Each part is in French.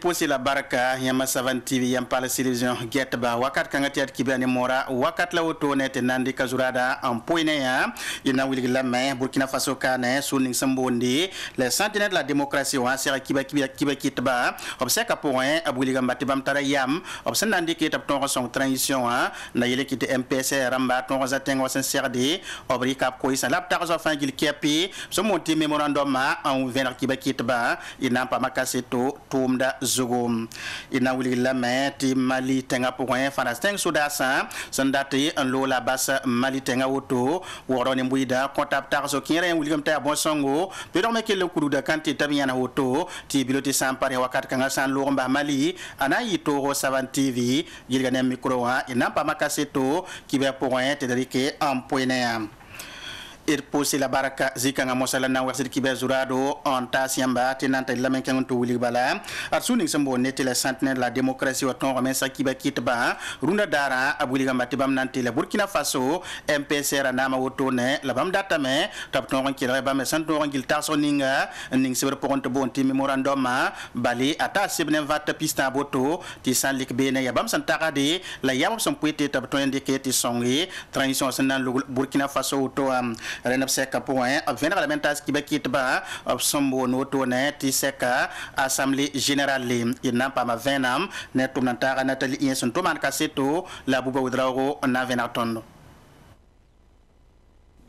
posi la baraka yama savan TV yam pala television getba wakat kanga tiat kibani mora wakat la woto net nandi kazurada en poine ya ina wili la main Burkina Faso kane suning sambondi les sentinelles de la démocratie wa sera kiba kitba obseka point abuli gambati bam tara yam obsen nandi ki tap ton son transition na yele kite MPC ramba ton zaten wa serdi obri kap ko isa lap tarzo fin gil kepi so monti memorandum en venir kiba kitba ina pa makaseto tumda zugum ina wili la main ti Mali tenga point fanasteng sudasa sandati en lo la basa Mali tenga woto worone mbuida kontap tarzo kire wili gamta bon songo pero me kele kudu da kanti tabiana woto ti biloti sampare wakat kanga san lo mba Mali ana yito savan TV yilgane micro wa ina pa makaseto kibe point tedrike en point ir posi la baraka zikanga mosala na wasir kibe zurado on tasiamba tinanta lamen kan to wuli bala arsuni sambo neti la sentinelle la démocratie wa ton remen sakiba kitba runda dara abuli gambati bam nanti la Burkina Faso MPC ranama woto ne la bam datame tap ton kila bam santo ngil tarsoninga ning sibir ponto bonti memorandum bali ata sibnen vat pista boto ti sanlik bene ya bam santakade la yam som puete tap ton indike ti songi transition sanan Burkina Faso woto renap seka point venir la mentas qui bekit ba sombo noto ne ti seka assemblée générale il n'a pas ma venam ne tum nantara natali inson to man kaseto la buba wudrago na venatondo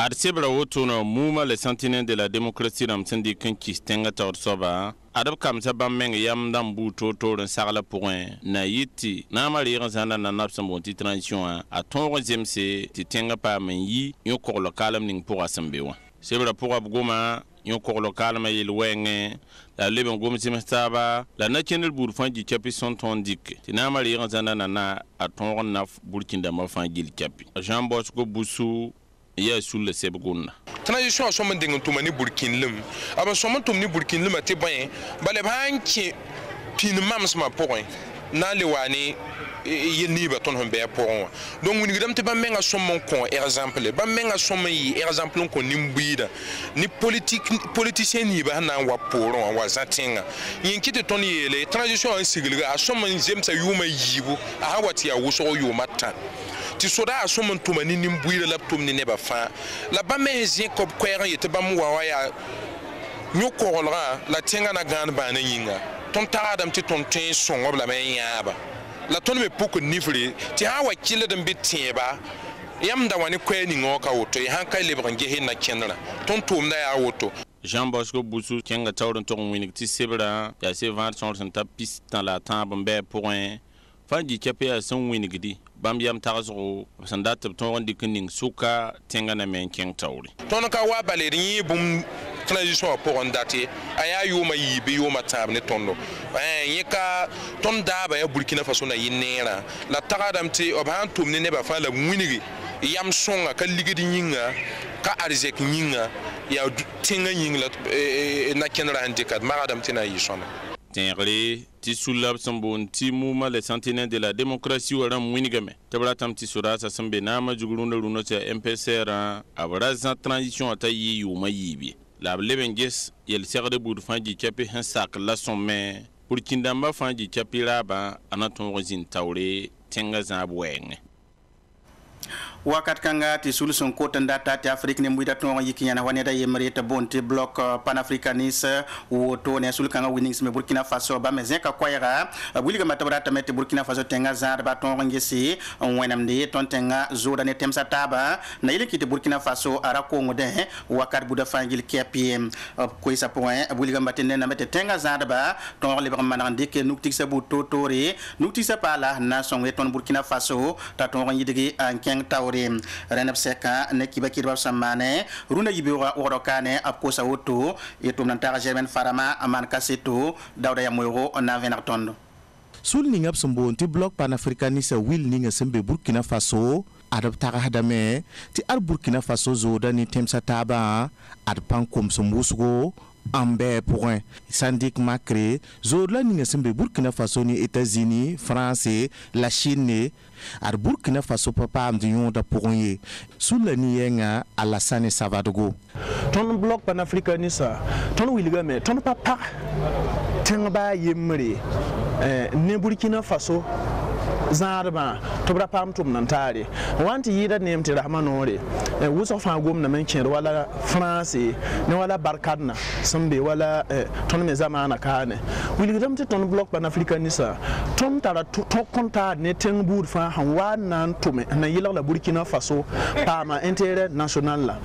Arsebra woto no muma les sentinelles de la démocratie nam sendi kan kistenga tor soba adab kam sa bam meng yam dam buto to ren sagla point na yiti na mari ran sana na nap sambo ti transition a ton zemse ti tenga pa men yi yo ko lo kalam ning pour asambe wa sebra pour abgoma yo ko lo kalma yel wenge la leben gom simestaba la national bour fanji chapi son ton dik ti na mari ran sana na a ton naf burkinda ma fanji chapi Jean Bosco Boussou ya sur le sebgonna transition so man dinga tumani burkin lim aba so man tumni burkin lim ate ban bale banki pin mams ma point na le wani yeni ba ton hombe point donc ni gidam te ban menga so mon kon exemple ban menga so man yi exemple ko nimbuida ni politicien ni ba na wa poron wa zatinga yin kite ton yele transition en sigilga so man jem sa yuma yibu a hawati ya wuso yuma tan ti soda asomon tumani nimbuira laptom ni neba fa la ba mezi ko kwera yete bam wa ya nyokolra la tenga na gan ba na yinga ton taradam ti ton tin son obla men yaba la ton me poko nifri ti ha wa kile dam bitieba yam da wani kweni ngoka woto han kai lebran gehe na kenra ton tum da ya woto Jean Bosco Boussou kenga tawron ton winik ti sebra ya se 20 son ta piste dans la table be point fanji chape a son winigdi bam yam tazo sandat ton dikning suka tenga na men ken tawri ton ka wa baleri bum transition pour ondati aya yuma yibe yuma tabne tondo yeka ton daba ya Burkina Faso na yinera la tagadam ti obantum ne ba fa la winigi yam songa ka ligidi yinga ka arzek yinga ya tenga yinga na kenra handikat magadam ti na yisona Tenre ti sulab sambon ti muma les sentinelles de la démocratie waram winigame tabratam ti sura sa sambe na ma jugurunda runo ta MPC ra abrazan transition ta yi yuma yibi la lebenges yel serre boud fanji chapi han sak la somme pour kindamba fanji chapi raba anaton rozin tawre tenga zabweng wakat kanga ti solution ko tanda ta Afrique ne muida ton yikinya na waneda yemre ta bonti bloc panafricaniste woto ne sul kanga winning me Burkina Faso ba mezen ka kwayra buliga matabra ta mete Burkina Faso tenga zar ba ton ngesi wenam de ton tenga zoda ne temsa taba na ile kiti Burkina Faso ara ko ngode wakat buda fangil kpm ko isa point buliga matene na mete tenga zar ba ton libre manande ke nuktik sa bu totore nuktik sa pala na son ton Burkina Faso ta ton yidigi an keng tawre renap seka ne kiba kirba samane runa yibiwa orokane aposa woto etum nantara germain farama aman kaseto dawda ya moyo na venartondo sul ninga sombo ti bloc panafricaniste wil ninga sembe Burkina Faso adaptara hadame ti ar Burkina Faso zoda ni temsa taba adpan kom sombusugo ambe point syndic macré zola ninga sembe Burkina Faso ni États-Unis France la Chine ar Burkina Faso papa am dion da pourrier sous la nienga Alassane Savadogo ton bloc panafricaniste ton wilga me ton papa tenga ba yemre ne Burkina Faso zaarba tobra pam tum nan tare wanti yida nem ti rahmanore wuso fa gom na men chen wala France ne wala barkadna sambe wala ton me zamana kane wilgam ti ton bloc panafricaniste ton tara to konta ne ten bur fa han wan tume na yila la Burkina Faso pama intérêt national la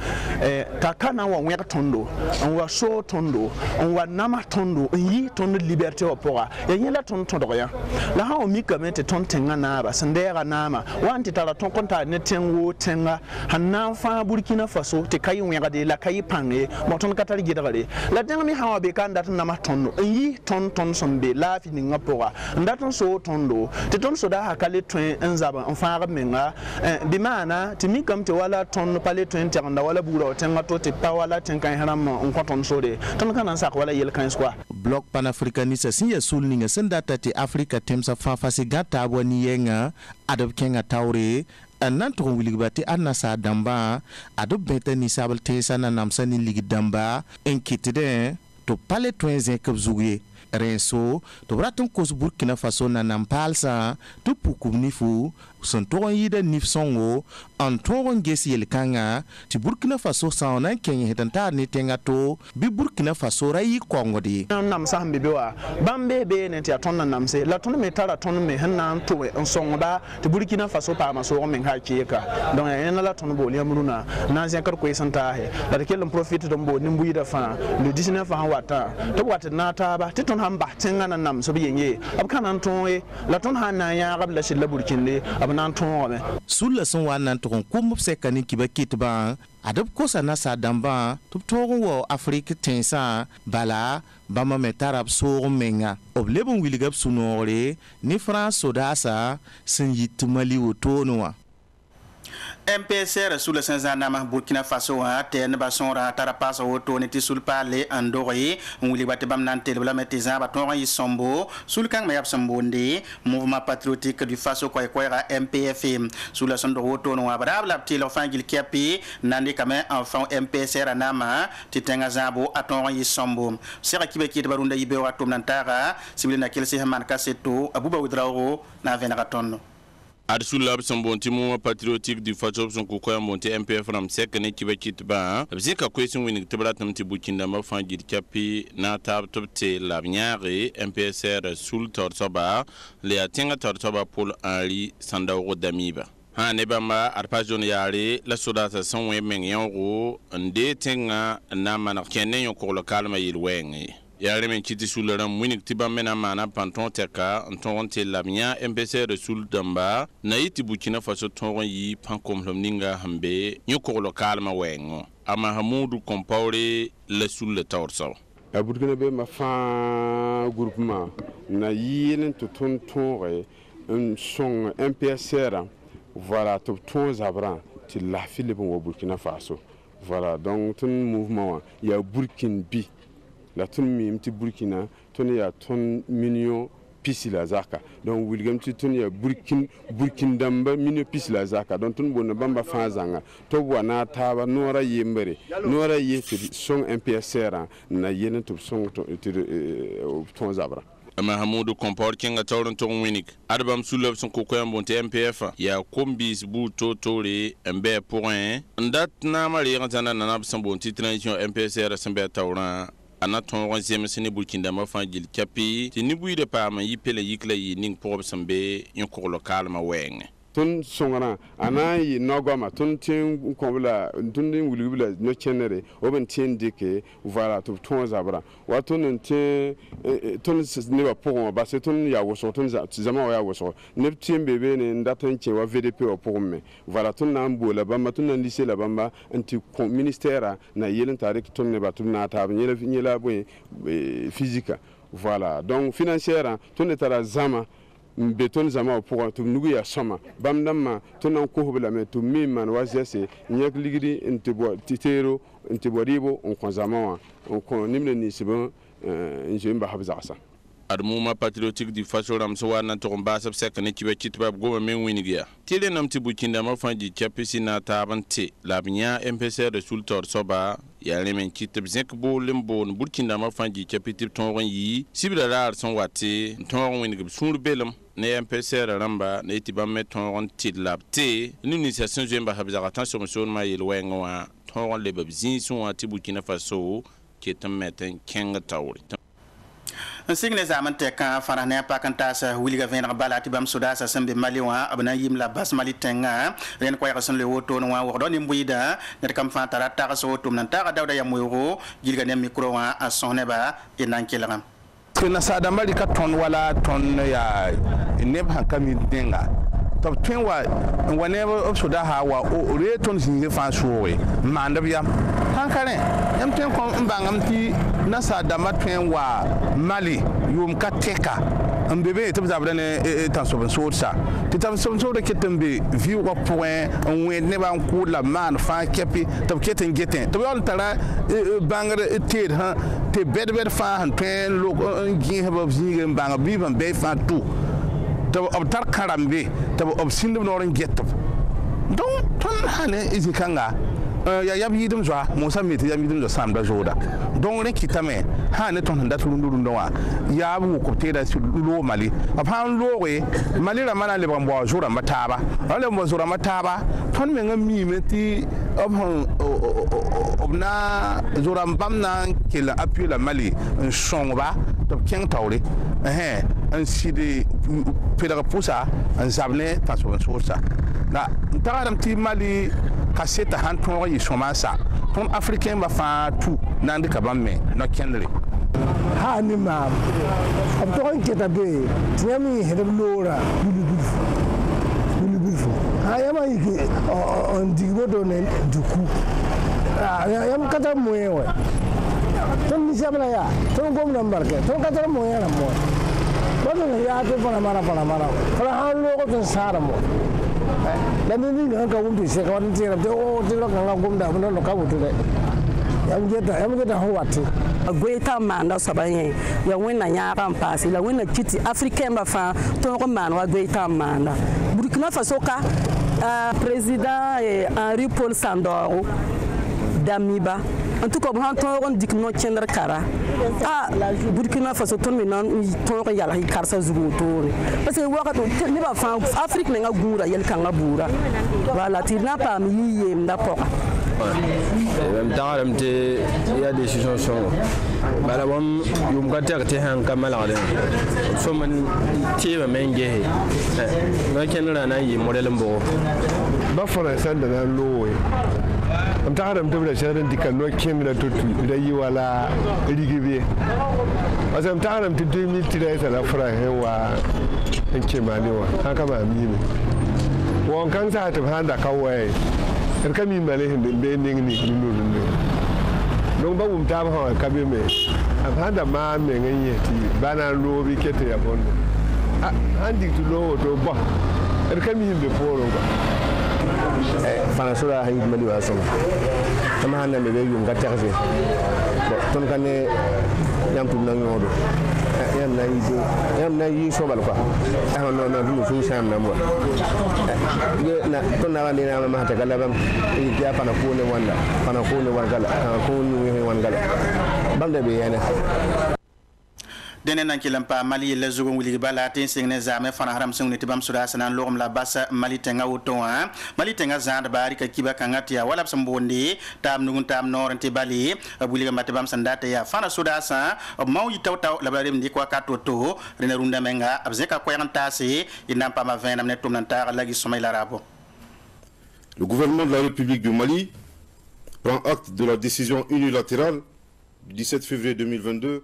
ka kana wa wer tondo on wa so tondo on wa nama tondo yi ton liberté opora ya yela ton tondo ya la ha o mi kamete ton tenga na ba sandera nama wanti tara ton konta ne tengo tenga hanna fa Burkina Faso te kai wer de la kai pange mo ton katar gidare la tenga mi hawa be kan dat nama tondo yi ton sombe la fi ni ngapora ndaton so tondo te ton so da hakale twen nzaba enfin menga bi mana ti mi kam te wala ton pale twen tanda wala bura tenga to te pa wala tenkan haram on konton so de ton kana sak wala yel kan square bloc panafricaniste sinya sulninga sendata ti Afrika temsa fa fasi gata abwani yenga adob kenga tawre anan to wiligabati annasa damba adob beta ni sabal tesa na namsani ligidamba enkitide to pale twenzen kabzuye renso to braton kos Burkina Faso na nampalsa to pukumnifu son to yida nifsongo an to ngesi yelkanga ti Burkina Faso sauna kenya hetanta ni tenga to bi Burkina Faso rayi kongo di nam sambe bewa bambe be ne ti atonna namse la ton me tara ton me hanna to en sonda ti Burkina Faso pa ma so men ha kieka donc en la ton bo liamruna na ziakar ko santa he la de kelon profite do bo nimbu yida fa le 19 fa wata to wata na ta ba ti ton hamba tenga na nam so bi yenye ab kanan ton e la ton hanna ya gab la shilla Burkina ab nan ton me sulla son wanan to ko mupse kani kiba kitba adab ko sana sa damba to wo Afrique tensa bala bama metarab so menga oblebon wiligab sunore ni France sodasa sin yitmali wotonoa MPSR sous le Saint-Zanama Burkina Faso ten basonra tarapasa woto neti sul pale andori wuli bate bam nantel bla metiza baton yi sombo sul kang mayab sambonde mouvement patriotique du Faso kwa MPFM sous le sondo woto no abrabla petit l'enfant gil kiapi nandi kame enfant MPSR anama titenga zabo aton yi sombo sera kibeki de barunda yibe watum nantara sibilina kelsi haman kaseto abuba widrao na veneraton Adsulab son bon mouvement patriotique du Faso son kokoya monté MPF ram sek ne kiba kitba bzika question wini teblatam ti bukinda ma fangir kapi na tab topte la bnyare MPSR sul torsoba le atinga torsoba pour Henri Sandauro Damiba ha ne bamba arpajon yare la sodata son we men yango nde tenga na mana kenen yo ko local ma yilwengi yare men kiti sularam winik tiba mena mana panton teka nton te lamia MPC resul damba na yiti Burkina Faso ton yi pankom lomninga hambe nyoko lokal ma wengo ama hamudu compaure le sul le torso a Burkina be ma fa groupement na yinen to ton un son MPSR voilà to ton zabran ti la file bon Burkina Faso voilà donc ton mouvement il y a Burkina bi la ton mimti Burkina ton ya ton million pisi la zaka donc wilgam ti ton ya Burkina damba million pisi la zaka donc ton bona bamba fanzanga to wana taba nora yembere nora yeti son MPSR na yene to son ton zabra Mahamudu comport kinga tawron to winik adbam sulab son kokoyam bonte MPF ya kombis bu totore mbe point ndat na mari ngana na nab son bonti transition MPSR sembe tawran anaton ronzem sene Burkina ma fangil kapi ti ni buide pa ma yipele yikla yi ning prob sembe yon ko local ma weng ton songana anayi nogama ton tin ko bla ton din wulibla no chenere o ben tin dike voilà to ton zabra wa ton tin ton ne ba pour ba se ton ya wo so ton zama ya wo so ne tin bebe ne ndaton che wa VDP o pour me voilà ton na mbo la bamba ton na lycée la bamba anti ministère na yelen tare ton ne ba ton na ta nyela bo physique voilà donc financière ton etara zama beton zama pour to nugu ya soma bamdama to nan ko hobla me to mi man wazese nyak ligidi ntebo titero ntebo ribo on ko zama on ko nimle ni sibo njemba habza asa mouvement patriotique du faso ramso wa na to ba sab sek ne kibe kitba goma men winigia tile nam ti bukinda ma fanji chapisi na tabante labnya MPC resultat soba ya lemen kitb zek bo limbo burkinda ma fanji chapiti ton yi sibla rar son wati ton winigi sur belum ne MPC ramba ne tiba meton tilabte l'initiation jemba habza attention sur ma yelwengo wa ton le babzin son ati Burkina Faso qui est un matin kenga tawri un signe zaman te kan fana ne pa kan tasa wilga ven balati bam suda sa sembe maliwa abna yim la bas malitenga ren ko yason le woto no wa do ni mbuida ne kam fa tara ta so tum nan ta dawda ya moyo gilga ne micro wa a sonne ba inan kilam na sada mali ka ton wala ton ya neb han kami denga to twen wa whenever suda ha wa o reton sin fa sowe mandab yam hankare yam ten ko mbangam ti na sada matwen wa mali yum ka teka mbebe to zabra ne tan so so sa ti tam so so de ketembe vi wa point on we ne ban ko la man fa kepi to keten geten to yon tara bangre ted ha te bed fa han twen lo gi haba zinga banga bi ban be fa tu to ob tar karambe to ob sindu noren geto donc ton hane izikanga ya yab yidum zwa musa meti yab yidum zo samda joda donc ren kitame ha ne ton handa tulundu ndwa ya bu ko teda lo mali apan lo we mali ra mana le bambo jura mataba ale mo jura mataba ton me ngami meti obna jura bamna kila appui la mali un sonba to ken tawle un sidi pedra pousa un zabne ta so sa na taram ti mali kaseta han ton yi somasa ton africain ba fa tout nandi kabame no kenre ha ni ma am to on keta be tiami hedem lora bulu ha yama yi on digbo do ne duku yam kata moyewe ton ni sabla ya ton gom nambarke ton kata moyewe na mo bodo ya to para mara para han lo ko sara mo la ni ka wumti se ka wani tira de o tira ka la gumda no ka wutu de yam geta ho wati goita manda sabanye ya wena nya kan pasi la wena kiti africain ba fa to ko man wa goita manda Burkina Faso ka président Henri Paul Sandoro Damiba en tout cas bon to on dik no chendra kara Burkina Faso ton mi non to ko yala karsa zugo to parce que wakati ni ba fa Afrique nga gura yel kan bura voilà tirna pa mi yem da poka même temps il y a des décisions sont bala bom yum ka te han kamala de so man tiba menge no kenra na yi model mbo ba fara san da lowe am ta haram tabla sharan dikan no kemira totu da yi wala rigibe asam ta haram tu 2013 la fara hewa nke malewa haka ba mi ne won kan sa ta handa kawai erka mi male hin be ningni nunu don ba mum ta ba ka be me am handa ma me nganye ti bana lo bi kete ya bondo handi tu lo to ba erka mi be poro ba fana sura hayi mali wa sama sama hanna me be yum ga taxé ton kané yam tum na ngodo yam na yi so bal quoi no dum fu sam na mo na ton na wandi na ma ta kala bam ya fana ko ne wangala ko ni wangala bam de be yana denen nan kilampa mali le zugo wuli bala tin singne zame fana haram sungni tibam suda sanan logum la basa mali tenga wutonwa mali tenga zand bari ka kiba kangatia wala sambondi tam nugun tam norante bali buli ga matibam sandata ya fana suda sa maw yitaw taw la bari ndi kwa katoto rena runda menga abzeka ko yantasi inampa ma 20 amne tumnanta lagi somayla rabo. Le gouvernement de la République du Mali prend acte de la décision unilatérale du 17 février 2022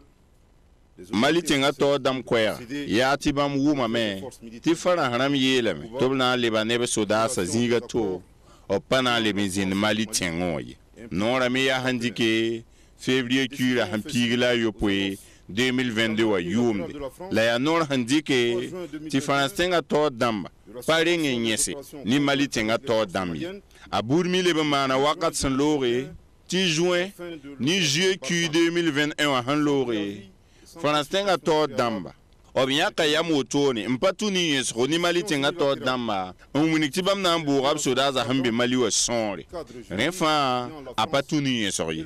Mali tenga to dam kwaya ya ti bam wuma me ti fara haram yelame to na lebane be soda sa zinga to o pana le mezin Mali tengoye non rami ya handike février kura hampigla yopwe 2022 wa yumde la ya non handike ti fara tenga to damba pare nyese ni Mali tenga to dambi aburmi le be mana wakat san lore ti juin ni juillet 2021 han lore Franstenga to damba Obia Kayam Wotoni, Mpatuni is Ronimali Tingato Dama, Umunitibam Nambu Rabsodaza Hambi Mali was sorry. Refa, Apatuni is sorry.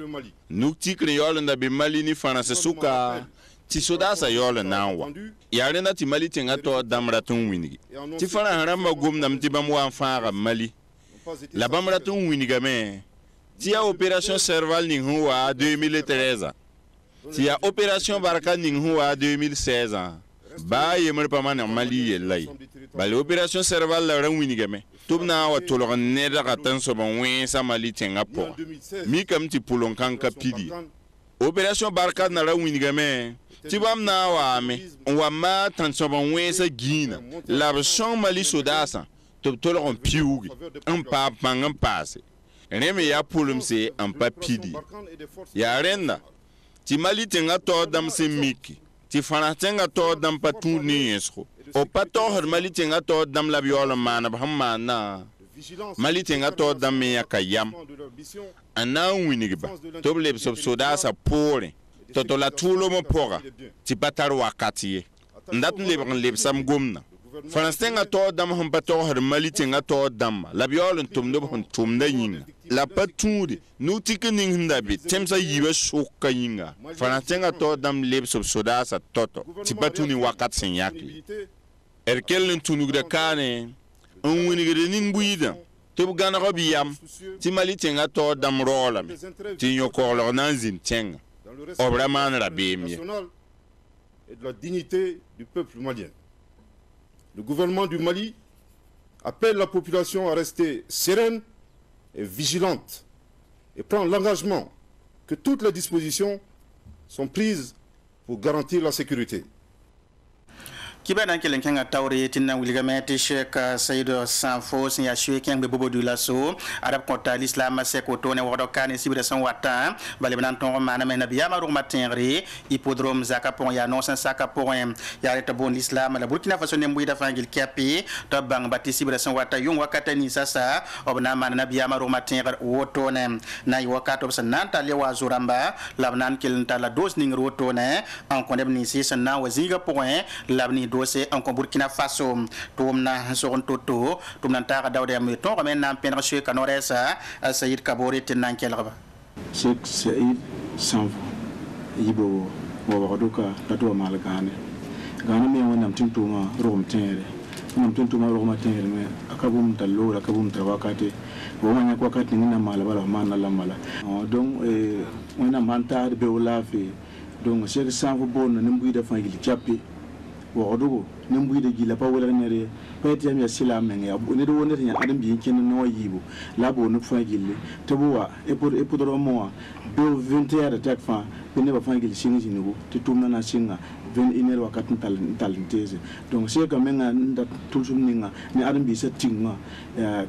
Nukti Creole and the Bimalini Fanasasuka, Tisodasa Yola now. Yarena Timali Tingato Damratun Winnie. Tifana Ramba Gumnam Tibamwa Fara Mali. La Bamratun Winnigame. Tia Opération Serval Ninghua 2013. Tia Opération Baraka Ninghua 2016. Ba yemer paman Mali yelay. Ba l'opération Serval la Winigame. Tubna wa tolor neda katan so bon wensa Mali Tingapo. Mi kam ti pulon kanka pidi. Opération Baraka na la Winigame. Tibam na wa me. Wa ma tan so bon wensa Guina. La son Mali sodasa. Tolor on piugi. Un pa pangan passe. Reme ya pulum se un papidi. Ya renda. Ti Mali Tingato dam se miki. Ti fanatenga to dam patu ni esro. O pato her Mali Tingato dam la biola mana bhamana. Mali Tingato dam me yakayam. Ana winigba. Toble soda sa pore. Toto la tulo mo pora. Ti pataru wakati. Ndat lebran leb sam gomna. Fanatenga to dam hum pato her Mali Tingato dam. La biola tumdo hon tumda yin. La patudi nu tikening ndabi temsa yiwe soka yinga fanatenga to dam leb soda sa toto ti patuni wakat sen yakli erkel tunu de kane on winigre nin buida to gana robiyam ti Mali Tinga to dam rola ti nyoko lo nanzin tenga obraman rabemi et de la dignité du peuple malien. Le gouvernement du Mali appelle la population à rester sereine et vigilante et prend l'engagement que toutes les dispositions sont prises pour garantir la sécurité. Kibana kelen kanga tawri tinna wilgamete Sheikh Saïd Sanfo sin ya shwe keng be bobo du lasso arab konta l'islam se ko tone wodo kane sibida san wata bale banan ton mana men nabiya maru matinri hippodrome zaka pon ya non san saka pon ya reta bon l'islam la Burkina Faso ne mbuida fangil kapi to bang bati sibida san wata yung wakata ni sasa obna mana nabiya maru matinri wotone na yi wakato san nanta le wa zuramba labnan kelenta la dos ning wotone en kondem ni sisa na waziga point labni dossier en Burkina Faso tumna soron toto tumna ta dawde am to men nam pen reche kanoresa Saïd Kabore tenan kelaba Sheikh Saïd Sanfo yibo wo wadoka tato malgane gana me wonam tintuma rom tenere nam tintuma rom tenere me akabum tallo akabum tawakati wo manya ko kati ngina mala bala manna lamala donc wona manta be wolafi donc Sheikh Sanfo bon nimbu da fangili chapi wodogo nimbu de gila pa wala nere peti am ya sila men ya ne do wonere ya adam bi ken no yibo labo no fangili tabuwa e pour do mo do 20 de tek fa ne ba fangili singi nigo te tumna na singa 21 wakati talentese donc c'est quand même nda toujours ninga ni adam bi settinga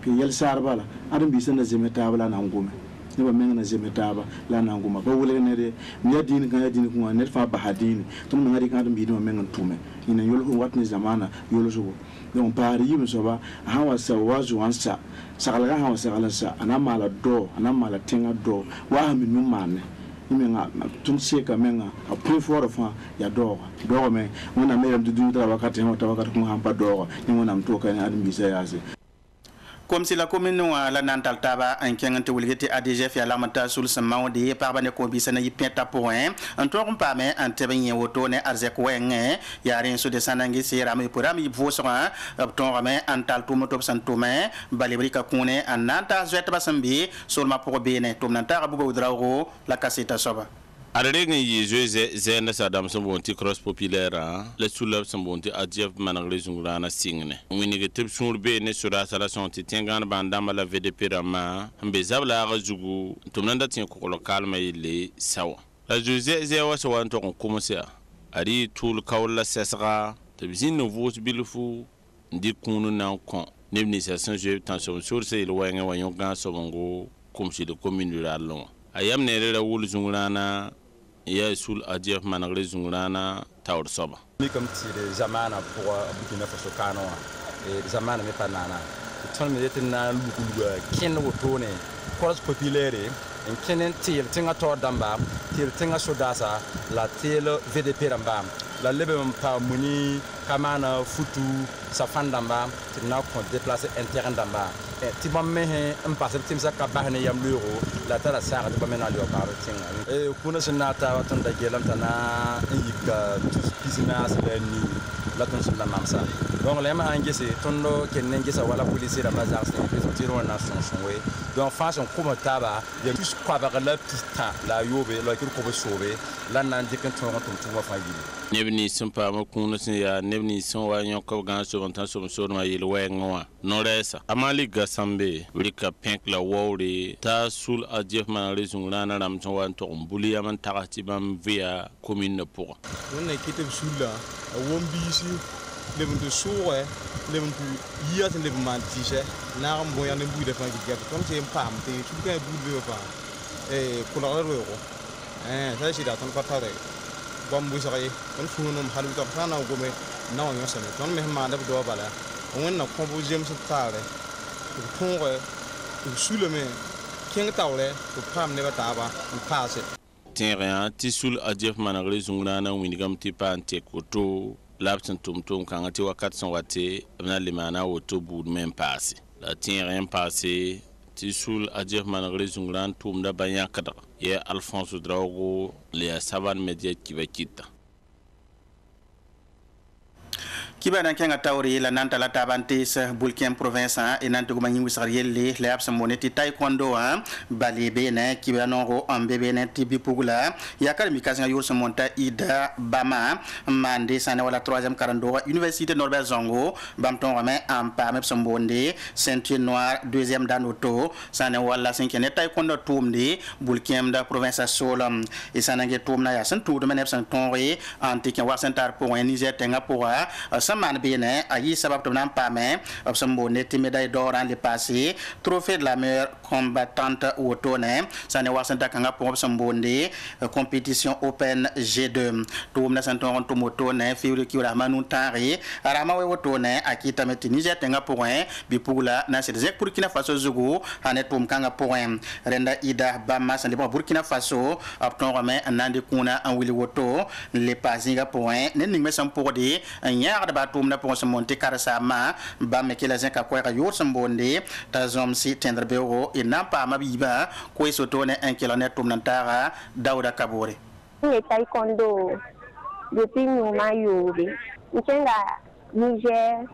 ke yel sarbala adam bi sanda zemetabala na ngome ne ba menga na zemetaba la na ngoma ba wala nere ni yadini kan yadini ko ne fa ba hadini tum ngari kan adam bi no menga tume ina yolo watni zamana yolo so donc pari yim so ba hawa sa wazu wansa sagala hawa sagala sa ana mala do ana mala tenga do wa mi numane imenga tum seka menga a point fort fa ya do me wona me du du wakati mo tawakati ko hampa do ni wona mto kan adam bi sa yase comme si la commune la nantal taba en kengante wulgete ADGF ya lamanta sul sama de parbane ko bi sana yipeta point en to pas mais en tebenye woto ne arzek wenge ya ren so de sanangi sera me pour ami vosra ton rame antal to moto santome balibrika kone en nanta zeta basambi sur ma pour bene to nanta bugo drawo la caseta soba Arrêtez yi jeux zenda sadam son bonti cross populaire le soulève son bonti adjef managre zungrana singne wini ke tip surbe ne sura sala son ti tengan bandama la VDP rama mbe zabla rajugu tumnanda tin ko local ma ile sawa la jeux zewa so wanto ko commencer ari tout kawla sesra te bizin no vos bilfu ndi kunu na kon nibnisation je tension sur c'est le wanga wayon gan so bongo comme si de commune rurale long ayam ne la wul zungrana ya sul adjef managre zungrana tawr soba mi comme ti de zamana pour Burkina Faso kano et zamana me panana ton mi yetina lugu ken wotone cross populaire en kenen til tinga to damba til tinga sodasa la til VDP ramba la lebe pa muni kamana futu sa fan damba ti na ko déplacer interne damba ti bam me un passe tim sa ka bahne yam luro la tala sa ti bam na lio par tinga kuna sinata watan da gelam tana yika pisina sa ni la ton sur la mamsa donc les ma ngese tondo ken ngesa wala police la mazar c'est tiro na son we donc façon comme taba ya plus quoi ba la pista la yobe la ki ko sobe la nan dikan ton wa fa yi nebni simpa ma kunu sin ya nebni son wa nyon ko gan so tan so ma yel we ngwa no resa amali gasambe wika pink la wori ta sul ajef man rezungna na ram ton wa to mbuli ya man takati bam via commune pour on est kitab sulla wombi si leben de soore leben tu yia ten leben man tise na ram bo yande bu defan gi gat ton ci pam te tu ka bu be fa ko la ro ko ça c'est da ton patare bam bu saxay ton fu non halu ta fa na go me na on yo sene ton me ma da do bala on na ko bu jem sa tare ko ko sule me ken tawle ko pam ne ba ta ba passe terrain tisul ajef managre zungna na winigam tipa ante koto lapsin tumtum kanga ti wakat son wate na limana woto bud men passé la terrain passé tisul ajef managre zungna tum da banya kada ye Alphonse Drago le saban media kibakita kibana kenga tawri la nanta la tabantis bulkian province e nantu guma ngi sariyelle le absa moneti taekwondo bali bene kibano ro ambe bene tibi pugula yakar mi kasinga yursa monta ida bama mande sana wala 3e karando université Norbert Zongo bamton rame ampa mep sombonde ceinture noire 2e danoto sana wala 5e taekwondo tumde bulkian da province solam e sana nge tumna ya san tout de menep san tonre antique wa centar pour Niger tenga pour man bene ayi sabab to nan pame obsambo neti médaille d'or en le passé trophée de la meilleure combattante autone sane wasanta kanga pour obsambo ndé compétition open G2 to na santon to moto ne fiuri ki rahmanu tari arama we autone akita meti Niger tenga pour bi pula na c'est Burkina Faso zugo hanet pum kanga pour renda ida bama sane Burkina Faso obton rame nandi kuna en wili woto le pasinga pour ne ning me sam pour de nyar da tumna pour se monter karasama ba me kila zen ka ko ka yor sambonde ta zom si tendre beuro et n'a pas mabiba ko soto ne 1 km tumna tara Dauda Kabore le taekwondo depuis nous mayobi nkenga Niger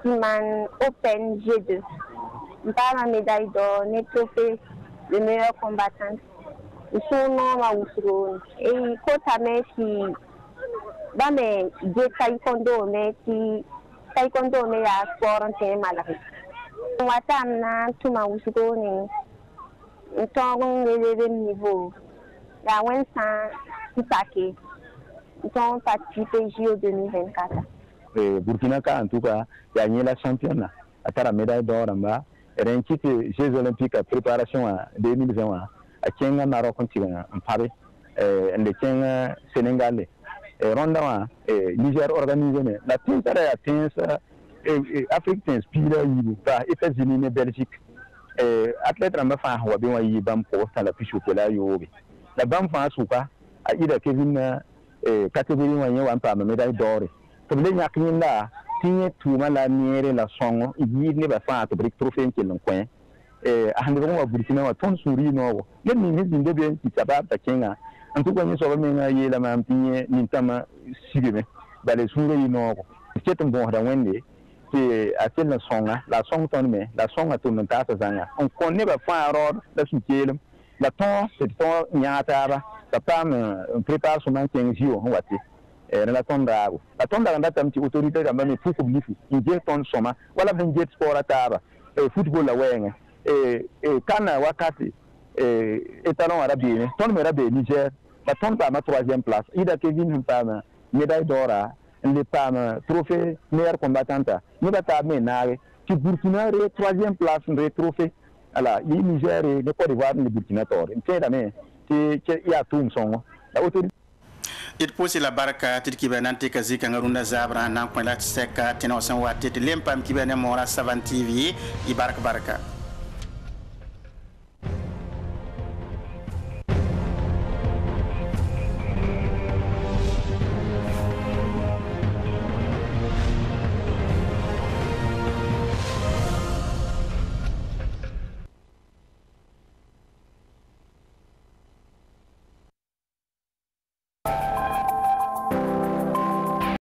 man open G2 par médaille d'or ne trophée le meilleur combattant son nom a usro et kota merci ba me je taekwondo me ti taekwondo me ya sport en malari wata na tuma usgo ni tongo le niveau la wensa tipake ton participer JO 2024 Burkina ka en tout cas ya ni la championne atara médaille d'or amba renki Jeux olympiques préparation à 2020 a Kenya Maroc continent en Paris et Kenya Sénégal ronda wa Niger organisé la tintara ya tinsa Afrique t'inspire yibu ta États-Unis ne Belgique athlète ramba fa wa bi wa yi bam ko ta la pishu ke la yobe la bam fa suka a ida Kevin catégorie wa yi wa pa médaille d'or to le nyakin la tinye tuma la niere la songo yi ne ba fa to brick trophée ke lon coin a hande wa Burkina wa ton suri no le ni ni dinde bien ki sabab ta kenga en tout cas ni so ba me ngi la mam tinye ni tama sigime ba le suru yi no ko ketum bon da wende que à tel songa la song ton me la songa to non ta zanga on connaît ba fa rod la sukelem la ton c'est ton nyata ba ta pam prépare son maintien jio on wati la ton da ngata tamti autorité da me fu blifu inje ton soma wala ben jet sport ataba football la wenga kana wakati étalon arabe ton me arabe Niger la ton ba ma 3e place ida Kevin Mpama médaille d'or les femmes trophée meilleure combattante nous bata menare qui Burkina re 3e place re trophée ala yi Niger et le Côte d'Ivoire le Burkina tor c'est la mais qui ya tum son la autorité it posi la baraka tit kibana tika zika ngarunda zabra nan ko la seka teno san wati lempam kibana mora 7 TV i baraka